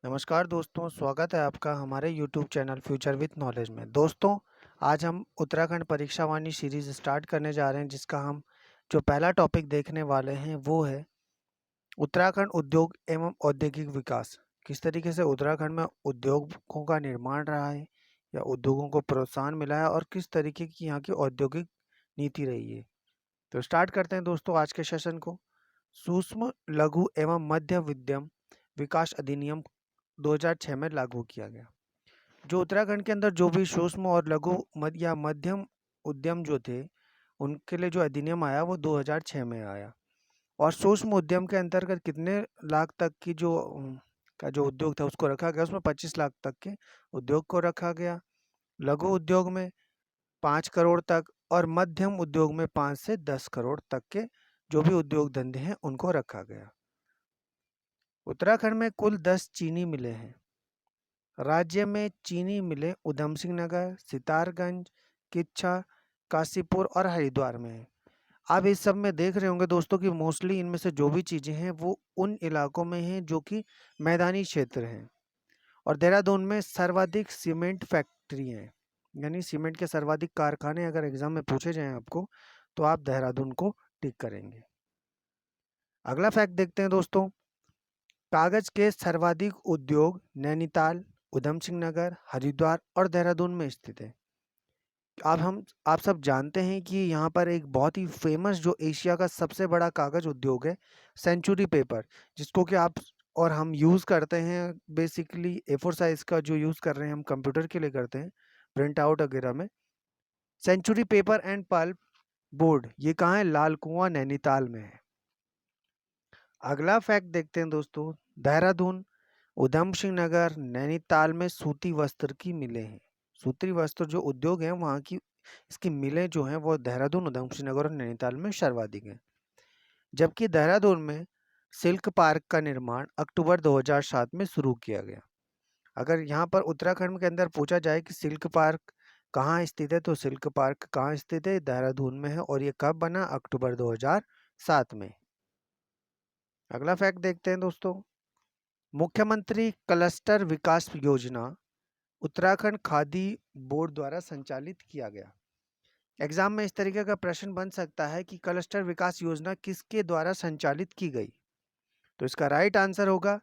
नमस्कार दोस्तों, स्वागत है आपका हमारे YouTube channel future with knowledge में। दोस्तों, आज हम उत्तराखंड परीक्षा वाणी सीरीज स्टार्ट करने जा रहे हैं, जिसका हम जो पहला टॉपिक देखने वाले हैं वो है उत्तराखंड उद्योग एवं औद्योगिक विकास। किस तरीके से उत्तराखंड में उद्योगों का निर्माण रहा है या उद्योगों को प्रोत्साहन मिला है और किस तरीके की यहाँ की औद्योगिक नीति रही है। तो स्टार्ट करते हैं दोस्तों आज के सेशन को। सूक्ष्म लघु एवं मध्य उद्यम विकास अधिनियम 2006 में लागू किया गया। जो उत्तराखंड के अंदर जो भी सूक्ष्म और लघु या मध्यम उद्यम जो थे, उनके लिए जो अधिनियम आया वो 2006 में आया। और सूक्ष्म उद्यम के अंतर्गत कितने लाख तक की जो उद्योग था उसको रखा गया, उसमें 25 लाख तक के उद्योग को रखा गया। लघु उद्योग में 5 करोड़ तक और मध्यम उद्योग में 5 से 10 करोड़ तक के जो भी उद्योग धंधे हैं उनको रखा गया। उत्तराखंड में कुल 10 चीनी मिलें हैं। राज्य में चीनी मिलें उधम सिंह नगर, सितारगंज, किच्छा, काशीपुर और हरिद्वार में है। आप इस सब में देख रहे होंगे दोस्तों कि मोस्टली इनमें से जो भी चीज़ें हैं वो उन इलाकों में हैं जो कि मैदानी क्षेत्र हैं। और देहरादून में सर्वाधिक सीमेंट फैक्ट्री हैं, यानी सीमेंट के सर्वाधिक कारखाने अगर एग्जाम में पूछे जाएं आपको, तो आप देहरादून को टिक करेंगे। अगला फैक्ट देखते हैं दोस्तों। कागज के सर्वाधिक उद्योग नैनीताल, उधम सिंह नगर, हरिद्वार और देहरादून में स्थित है। आप सब जानते हैं कि यहाँ पर एक बहुत ही फेमस जो एशिया का सबसे बड़ा कागज उद्योग है, सेंचुरी पेपर, जिसको कि आप और हम यूज़ करते हैं। बेसिकली A4 साइज का जो यूज़ कर रहे हैं हम कंप्यूटर के लिए करते हैं, प्रिंट आउट वगैरह में। Century paper and pulp board ये कहाँ है? लाल कुआं नैनीताल में है। अगला फैक्ट देखते हैं दोस्तों। देहरादून, उधम सिंह नगर, नैनीताल में सूती वस्त्र की मिलें हैं। सूती वस्त्र जो उद्योग है वहाँ की इसकी मिलें जो हैं वो देहरादून, उधम सिंह नगर और नैनीताल में सर्वाधिक हैं। जबकि देहरादून में सिल्क पार्क का निर्माण अक्टूबर 2007 में शुरू किया गया। अगर यहाँ पर उत्तराखंड के अंदर पूछा जाए कि सिल्क पार्क कहाँ स्थित है, तो सिल्क पार्क कहाँ स्थित है? देहरादून में है। और ये कब बना? अक्टूबर 2007 में। अगला फैक्ट देखते हैं दोस्तों। मुख्यमंत्री क्लस्टर विकास योजना उत्तराखंड खादी बोर्ड द्वारा संचालित किया गया। एग्जाम में इस तरीके का प्रश्न बन सकता है कि क्लस्टर विकास योजना किसके द्वारा संचालित की गई? तो इसका राइट आंसर होगा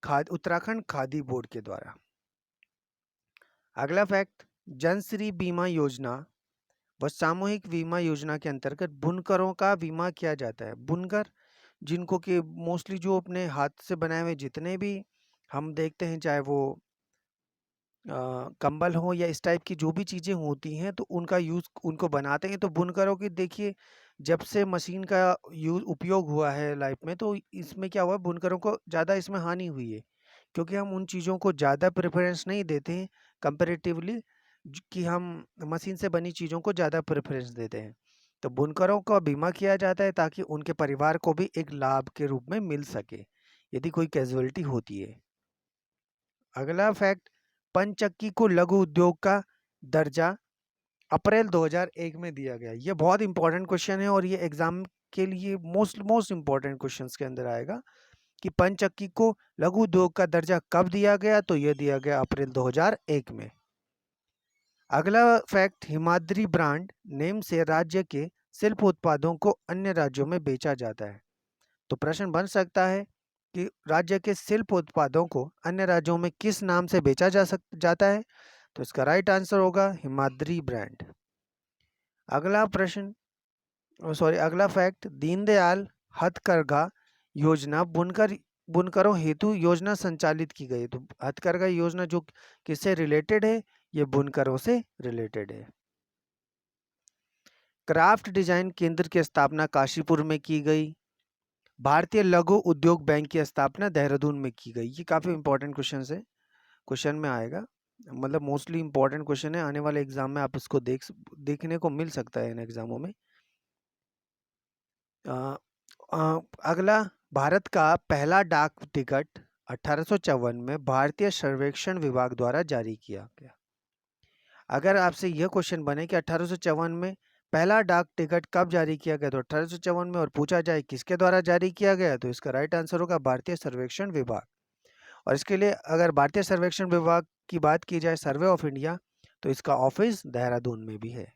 उत्तराखंड खादी बोर्ड के द्वारा। अगला फैक्ट, जनश्री बीमा योजना व सामूहिक बीमा योजना के अंतर्गत बुनकरों का बीमा किया जाता है। बुनकर जिनको कि मोस्टली जो अपने हाथ से बनाए हुए जितने भी हम देखते हैं, चाहे वो कंबल हो या इस टाइप की जो भी चीज़ें होती हैं, तो उनका यूज़ उनको बनाते हैं। तो बुनकरों की देखिए, जब से मशीन का यूज़ उपयोग हुआ है लाइफ में, तो इसमें क्या हुआ, बुनकरों को ज़्यादा इसमें हानि हुई है, क्योंकि हम उन चीज़ों को ज़्यादा प्रेफरेंस नहीं देते हैं कंपैरेटिवली, कि हम मशीन से बनी चीज़ों को ज़्यादा प्रेफरेंस देते हैं। तो बुनकरों का बीमा किया जाता है ताकि उनके परिवार को भी एक लाभ के रूप में मिल सके यदि कोई कैजुअलिटी होती है। अगला फैक्ट, पंचक्की को लघु उद्योग का दर्जा अप्रैल 2001 में दिया गया। ये बहुत इंपॉर्टेंट क्वेश्चन है और ये एग्जाम के लिए मोस्ट इंपॉर्टेंट क्वेश्चंस के अंदर आएगा कि पंचक्की को लघु उद्योग का दर्जा कब दिया गया? तो ये दिया गया अप्रैल 2001 में। अगला फैक्ट, हिमाद्री ब्रांड नेम से राज्य के शिल्प उत्पादों को अन्य राज्यों में बेचा जाता है। तो प्रश्न बन सकता है कि राज्य के शिल्प उत्पादों को अन्य राज्यों में किस नाम से बेचा जाता है? तो इसका राइट आंसर होगा हिमाद्री ब्रांड। अगला अगला फैक्ट, दीनदयाल हथकरघा योजना बुनकरों हेतु योजना संचालित की गई। तो हथकरघा योजना जो किससे रिलेटेड है? ये बुनकरों से रिलेटेड है। क्राफ्ट डिजाइन केंद्र की स्थापना काशीपुर में की गई। भारतीय लघु उद्योग बैंक की स्थापना देहरादून में की गई। ये काफ़ी इंपॉर्टेंट क्वेश्चन में आएगा, मतलब मोस्टली इंपॉर्टेंट क्वेश्चन है, आने वाले एग्जाम में आप इसको देखने को मिल सकता है इन एग्जामों में। अगला, भारत का पहला डाक टिकट 1854 में भारतीय सर्वेक्षण विभाग द्वारा जारी किया गया। अगर आपसे यह क्वेश्चन बने कि 1854 में पहला डाक टिकट कब जारी किया गया, तो 1854 में, और पूछा जाए किसके द्वारा जारी किया गया, तो इसका राइट आंसर होगा भारतीय सर्वेक्षण विभाग। और इसके लिए अगर भारतीय सर्वेक्षण विभाग की बात की जाए, सर्वे ऑफ इंडिया, तो इसका ऑफिस देहरादून में भी है।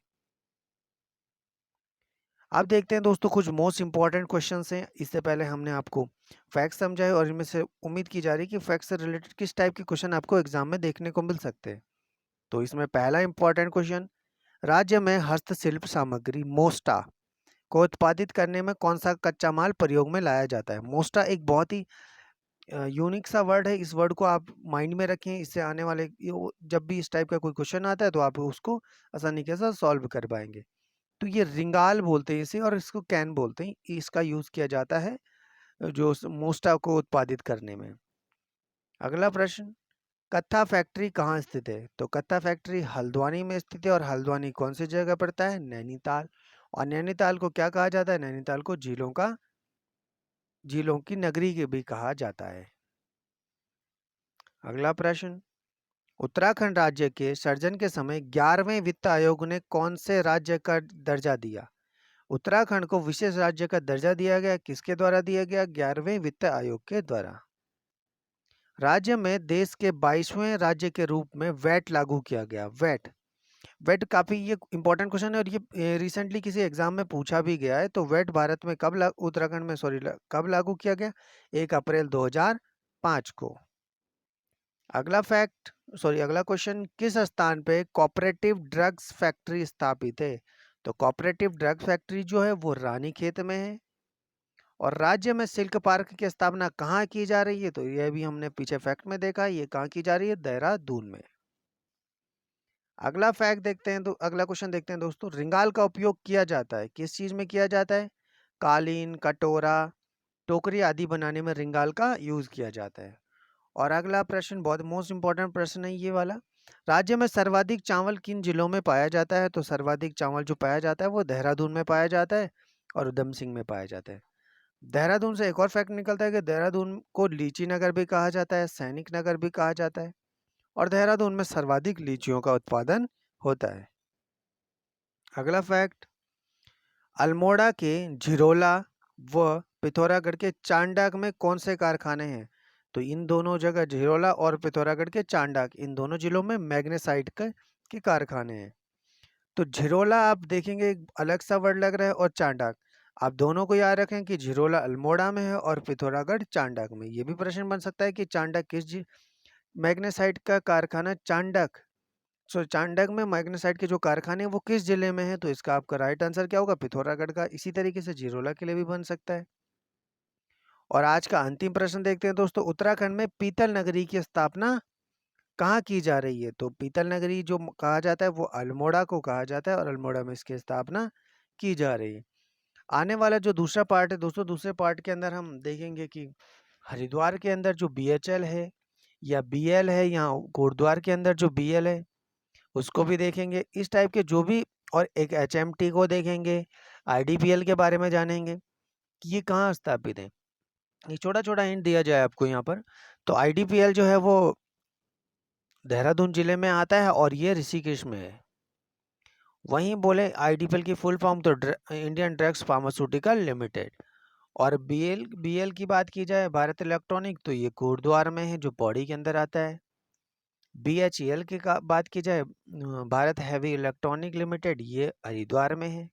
अब देखते हैं दोस्तों कुछ मोस्ट इंपॉर्टेंट क्वेश्चंस हैं। इससे पहले हमने आपको फैक्ट्स समझाए और इनमें से उम्मीद की जा रही है कि फैक्ट्स से रिलेटेड किस टाइप के क्वेश्चन आपको एग्जाम में देखने को मिल सकते हैं। तो इसमें पहला इंपॉर्टेंट क्वेश्चन, राज्य में हस्तशिल्प सामग्री मोस्टा को उत्पादित करने में कौन सा कच्चा माल प्रयोग में लाया जाता है। मोस्टा एक बहुत ही यूनिक सा वर्ड है। इस वर्ड को आप माइंड में रखें, इससे आने वाले जब भी इस टाइप का कोई क्वेश्चन आता है तो आप उसको आसानी के साथ सॉल्व कर पाएंगे। तो ये रिंगाल बोलते हैं इसे, और इसको कैन बोलते हैं। इसका यूज किया जाता है जो मोस्टा को उत्पादित करने में। अगला प्रश्न, कत्था फैक्ट्री कहाँ स्थित है। तो कत्था फैक्ट्री हल्द्वानी में स्थित है, और हल्द्वानी कौन सी जगह पड़ता है, नैनीताल। और नैनीताल को क्या कहा जाता है, नैनीताल को झीलों की नगरी के भी कहा जाता है। अगला प्रश्न, उत्तराखंड राज्य के सृजन के समय 11वें वित्त आयोग ने कौन से राज्य का दर्जा दिया। उत्तराखंड को विशेष राज्य का दर्जा दिया गया, किसके द्वारा दिया गया, 11वें वित्त आयोग के द्वारा। राज्य में देश के 22वें राज्य के रूप में वैट लागू किया गया। वैट वैट काफी ये इंपॉर्टेंट क्वेश्चन है, और ये रिसेंटली किसी एग्जाम में पूछा भी गया है। तो वैट भारत में उत्तराखंड में कब लागू किया गया, 1 अप्रैल 2005 को। अगला क्वेश्चन, किस स्थान पे कोऑपरेटिव ड्रग्स फैक्ट्री स्थापित है। तो कोऑपरेटिव ड्रग फैक्ट्री जो है वो रानीखेत में है। और राज्य में सिल्क पार्क की स्थापना कहाँ की जा रही है। तो यह भी हमने पीछे फैक्ट में देखा, ये कहाँ की जा रही है, देहरादून में। अगला क्वेश्चन देखते हैं दोस्तों, रिंगाल का उपयोग किया जाता है, किस चीज में किया जाता है, कालीन, कटोरा, टोकरी आदि बनाने में रिंगाल का यूज किया जाता है। और अगला प्रश्न बहुत मोस्ट इंपॉर्टेंट प्रश्न है ये वाला, राज्य में सर्वाधिक चावल किन जिलों में पाया जाता है। तो सर्वाधिक चावल जो पाया जाता है वो देहरादून में पाया जाता है और उधम सिंह में पाया जाता है। देहरादून से एक और फैक्ट निकलता है कि देहरादून को लीची नगर भी कहा जाता है, सैनिक नगर भी कहा जाता है, और देहरादून में सर्वाधिक लीचियों का उत्पादन होता है। अगला फैक्ट, अल्मोड़ा के झिरोला व पिथौरागढ़ के चांडाक में कौन से कारखाने हैं। तो इन दोनों जगह, झिरोला और पिथौरागढ़ के चांडाक, इन दोनों जिलों में मैग्नेसाइट के कारखाने हैं। तो झिरोला आप देखेंगे एक अलग सा वर्ड लग रहा है, और चांडाक, आप दोनों को याद रखें कि झिरोला अल्मोड़ा में है और पिथौरागढ़ चांडाक में। ये भी प्रश्न बन सकता है कि चांडाक मैग्नेसाइट का कारखाना चांडक में मैग्नेसाइट के जो कारखाने हैं वो किस जिले में है। तो इसका आपका राइट आंसर क्या होगा, पिथौरागढ़ का। इसी तरीके से झिरोला के लिए भी बन सकता है। और आज का अंतिम प्रश्न देखते हैं दोस्तों, उत्तराखंड में पीतल नगरी की स्थापना कहाँ की जा रही है। तो पीतल नगरी जो कहा जाता है वो अल्मोड़ा को कहा जाता है, और अल्मोड़ा में इसकी स्थापना की जा रही है। आने वाला जो दूसरा पार्ट है दोस्तों, दूसरे पार्ट के अंदर हम देखेंगे कि हरिद्वार के अंदर जो BHL है या BL है, या कोटद्वार के अंदर जो BL है उसको भी देखेंगे। इस टाइप के जो भी, और एक HMT को देखेंगे, IDPL के बारे में जानेंगे कि ये कहाँ स्थापित है। ये छोटा छोटा हिंट दिया जाए आपको यहाँ पर। तो IDPL जो है वो देहरादून जिले में आता है, और ये ऋषिकेश में है। वहीं बोले IDPL की फुल फॉर्म तो इंडियन ड्रग्स फार्मास्यूटिकल लिमिटेड। और BL की बात की जाए, भारत इलेक्ट्रॉनिक, तो ये कोटद्वार में है जो पौड़ी के अंदर आता है। BHEL की बात की जाए, भारत हैवी इलेक्ट्रॉनिक लिमिटेड, ये हरिद्वार में है।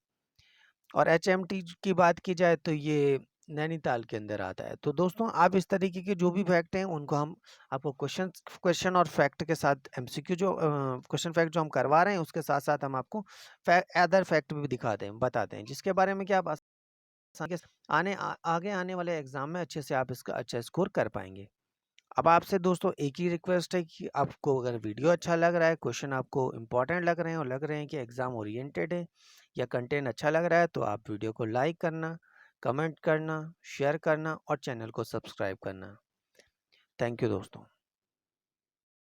और HMT की बात की जाए तो ये नैनीताल के अंदर आता है। तो दोस्तों आप इस तरीके के जो भी फैक्ट हैं उनको हम आपको क्वेश्चन और फैक्ट के साथ MCQ जो क्वेश्चन फैक्ट जो हम करवा रहे हैं उसके साथ साथ हम आपको अदर फैक्ट भी दिखाते हैं, बताते हैं, जिसके बारे में कि आप आगे आने वाले एग्जाम में अच्छे से आप इसका अच्छा स्कोर कर पाएंगे। अब आपसे दोस्तों एक ही रिक्वेस्ट है कि आपको अगर वीडियो अच्छा लग रहा है, क्वेश्चन आपको इंपॉर्टेंट लग रहे हैं और लग रहे हैं कि एग्ज़ाम ओरिएंटेड है, या कंटेंट अच्छा लग रहा है, तो आप वीडियो को लाइक करना, कमेंट करना, शेयर करना और चैनल को सब्सक्राइब करना। थैंक यू दोस्तों।